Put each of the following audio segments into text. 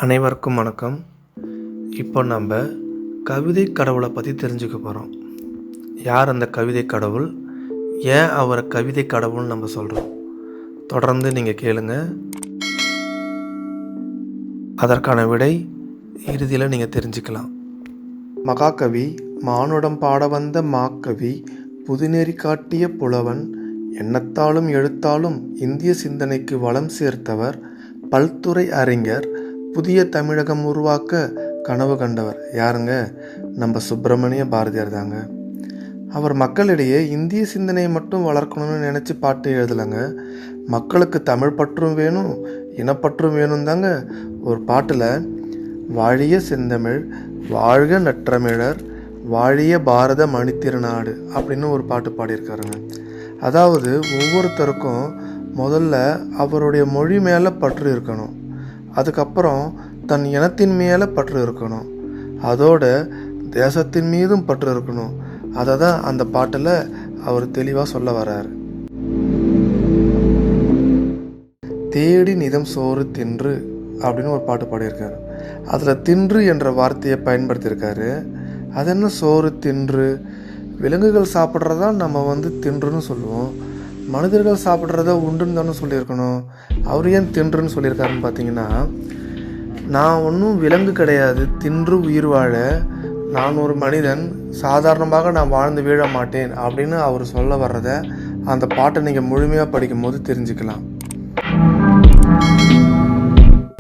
அனைவருக்கும் வணக்கம். இப்போ நம்ம கவிதை கடவுளை பற்றி தெரிஞ்சுக்க போகிறோம். யார் அந்த கவிதை கடவுள், ஏன் அவரை கவிதை கடவுள்னு நம்ம சொல்கிறோம், தொடர்ந்து நீங்கள் கேளுங்க. அதற்கான விடை இறுதியில் நீங்கள் தெரிஞ்சுக்கலாம். மகாகவி, மானுடம் பாட வந்த மாக்கவி, புதுநெறி காட்டிய புலவன், எண்ணத்தாலும் எழுத்தாலும் இந்திய சிந்தனைக்கு வளம் சேர்த்தவர், பல்துறை அறிஞர், புதிய தமிழகம் உருவாக்க கனவு கண்டவர். யாருங்க? நம்ம சுப்பிரமணிய பாரதியார் தாங்க. அவர் மக்களிடையே இந்திய சிந்தனையை மட்டும் வளர்க்கணும்னு நினச்சி பாட்டு எழுதலைங்க. மக்களுக்கு தமிழ் பற்றும் வேணும், இனப்பற்றும் வேணும் தாங்க. ஒரு பாட்டில் வாழிய செந்தமிழ், வாழ்க நற்றமிழர், வாழிய பாரத மணித்திருநாடு அப்படின்னு ஒரு பாட்டு பாடியிருக்காருங்க. அதாவது ஒவ்வொருத்தருக்கும் முதல்ல அவருடைய மொழி மேலே பற்று இருக்கணும், அதுக்கப்புறம் தன் இனத்தின் மேலே பற்று இருக்கணும், அதோட தேசத்தின் மீதும் பற்று இருக்கணும். அதை தான் அந்த பாட்டில் அவர் தெளிவாக சொல்ல வர்றார். தேடி நிதம் சோறு தின்று அப்படின்னு ஒரு பாட்டு பாடியிருக்காரு. அதில் தின்று என்ற வார்த்தையை பயன்படுத்தியிருக்காரு. அது என்ன சோறு தின்று? விலங்குகள் சாப்பிட்றதா நம்ம தின்றுன்னு சொல்லுவோம், மனிதர்கள் சாப்பிட்றத உண்டுன்னு தானே சொல்லியிருக்கணும். அவர் ஏன் தின்றுன்னு சொல்லியிருக்காருன்னு பார்த்தீங்கன்னா, நான் ஒன்றும் விலங்கு கிடையாது, தின்று உயிர் வாழ நான் ஒரு மனிதன், சாதாரணமாக நான் வாழ்ந்து வீழ மாட்டேன் அப்படின்னு அவர் சொல்ல வர்றதை அந்த பாட்டை நீங்கள் முழுமையாக படிக்கும் போது தெரிஞ்சுக்கலாம்.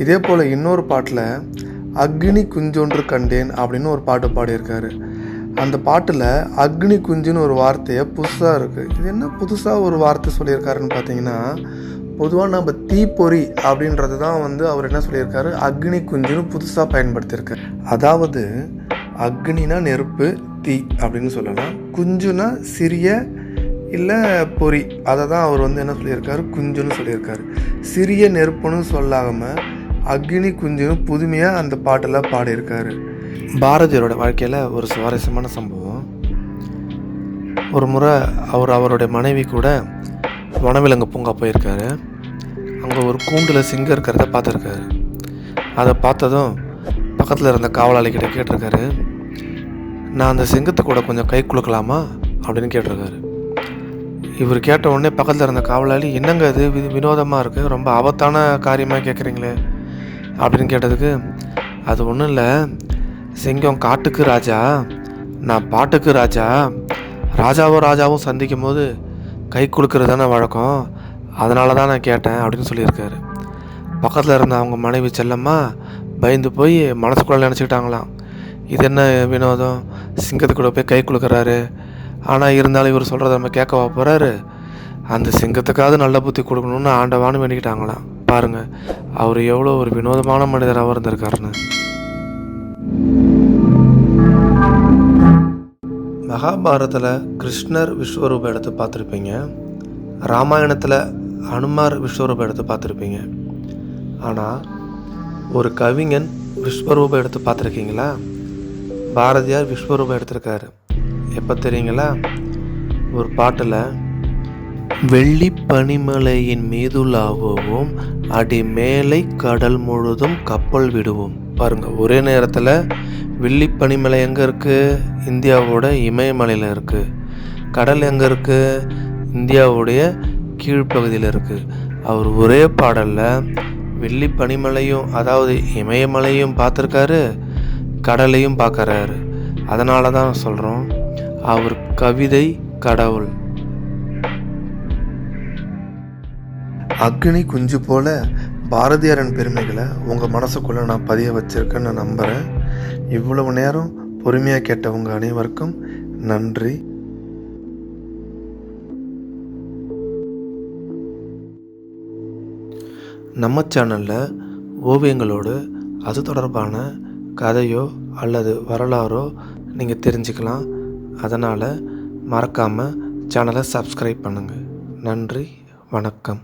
இதே போல் இன்னொரு பாட்டில் அக்னி குஞ்சொன்று கண்டேன் அப்படின்னு ஒரு பாட்டு பாடியிருக்காரு. அந்த பாட்டில் அக்னி குஞ்சுன்னு ஒரு வார்த்தையை புதுசாக இருக்குது. இது என்ன புதுசாக ஒரு வார்த்தை சொல்லியிருக்காருன்னு பார்த்தீங்கன்னா, பொதுவாக நம்ம தீப்பொறி அப்படின்றது தான் அவர் என்ன சொல்லியிருக்காரு, அக்னி குஞ்சுன்னு புதுசாக பயன்படுத்தியிருக்காரு. அதாவது அக்னினா நெருப்பு, தீ அப்படின்னு சொல்லலாம், குஞ்சுனா சிறிய இல்லை பொறி, அதை தான் அவர் என்ன சொல்லியிருக்காரு, குஞ்சுன்னு சொல்லியிருக்காரு. சிறிய நெருப்புன்னு சொல்லாமல் அக்னி குஞ்சுன்னு புதுமையாக அந்த பாட்டில் பாடியிருக்காரு. பாரதியாரோட வாழ்க்கையில் ஒரு சுவாரஸ்யமான சம்பவம். ஒரு முறை அவருடைய மனைவி கூட வனவிலங்கு பூங்கா போயிருக்காரு. அங்கே ஒரு கூண்டில் சிங்கம் இருக்கிறத பார்த்துருக்காரு. அதை பார்த்ததும் பக்கத்தில் இருந்த காவலாளிகிட்ட கேட்டிருக்காரு, நான் அந்த சிங்கத்தை கூட கொஞ்சம் கை குலுக்கலாமா அப்படின்னு கேட்டிருக்காரு. இவர் கேட்ட உடனே பக்கத்தில் இருந்த காவலாளி, என்னங்க அது வினோதமாக இருக்குது, ரொம்ப ஆபத்தான காரியமாக கேட்குறீங்களே அப்படின்னு கேட்டதுக்கு, அது ஒன்றும் இல்லை, சிங்கம் காட்டுக்கு ராஜா, நான் பாட்டுக்கு ராஜா, ராஜாவும் சந்திக்கும் போது கை கொடுக்கறது தானே வழக்கம், அதனால தான் நான் கேட்டேன் அப்படின்னு சொல்லியிருக்காரு. பக்கத்தில் இருந்த அவங்க மனைவி செல்லம்மா பயந்து போய் மனசுக்குள்ள நினச்சிக்கிட்டாங்களாம், இது என்ன வினோதம், சிங்கத்துக்கூட போய் கை கொடுக்குறாரு, ஆனால் இருந்தாலும் இவர் சொல்கிறத நம்ம கேட்கவா போகிறாரு, அந்த சிங்கத்துக்காவது நல்ல புத்தி கொடுக்கணும்னு ஆண்டவான்னு வேண்டிக்கிட்டாங்களாம். பாருங்கள் அவர் எவ்வளோ ஒரு வினோதமான மனிதராக இருந்திருக்காருன்னு. மகாபாரதத்தில் கிருஷ்ணர் விஸ்வரூபம் எடுத்து பார்த்துருப்பீங்க, ராமாயணத்தில் ஹனுமார் விஸ்வரூபம் எடுத்து பார்த்துருப்பீங்க. ஆனால் ஒரு கவிஞன் விஸ்வரூபம் எடுத்து பார்த்துருக்கீங்களா? பாரதியார் விஸ்வரூபம் எடுத்திருக்காரு. எப்போ தெரியுங்களா? ஒரு பாட்டில் வெள்ளி பனிமலையின் மீதுலாவோம், அடி மேலை கடல் முழுதும் கப்பல் விடுவோம். பாருங்கள், ஒரே நேரத்தில் வெள்ளி பனிமலை எங்கே இருக்குது? இந்தியாவோட இமயமலையில் இருக்குது. கடல் எங்கே இருக்குது? இந்தியாவுடைய கீழ்ப்பகுதியில் இருக்குது. அவர் ஒரே பாடலில் வெள்ளி பனிமலையும் அதாவது இமயமலையும் பார்த்துருக்காரு, கடலையும் பார்க்குறாரு. அதனால தான் சொல்கிறோம் அவர் கவிதை கடவுள். அக்னி குஞ்சு போல பாரதியாரின் பெருமைகளை உங்கள் மனசுக்குள்ளே நான் பதிய வச்சுருக்கேன்னு நான் நம்புகிறேன். இவ்வளவு நேரம் பொறுமையாக கேட்டவங்க அனைவருக்கும் நன்றி. நம்ம சேனலில் ஓவியங்களோடு அது தொடர்பான கதையோ அல்லது வரலாறோ நீங்கள் தெரிஞ்சுக்கலாம். அதனால் மறக்காமல் சேனலை சப்ஸ்கிரைப் பண்ணுங்கள். நன்றி, வணக்கம்.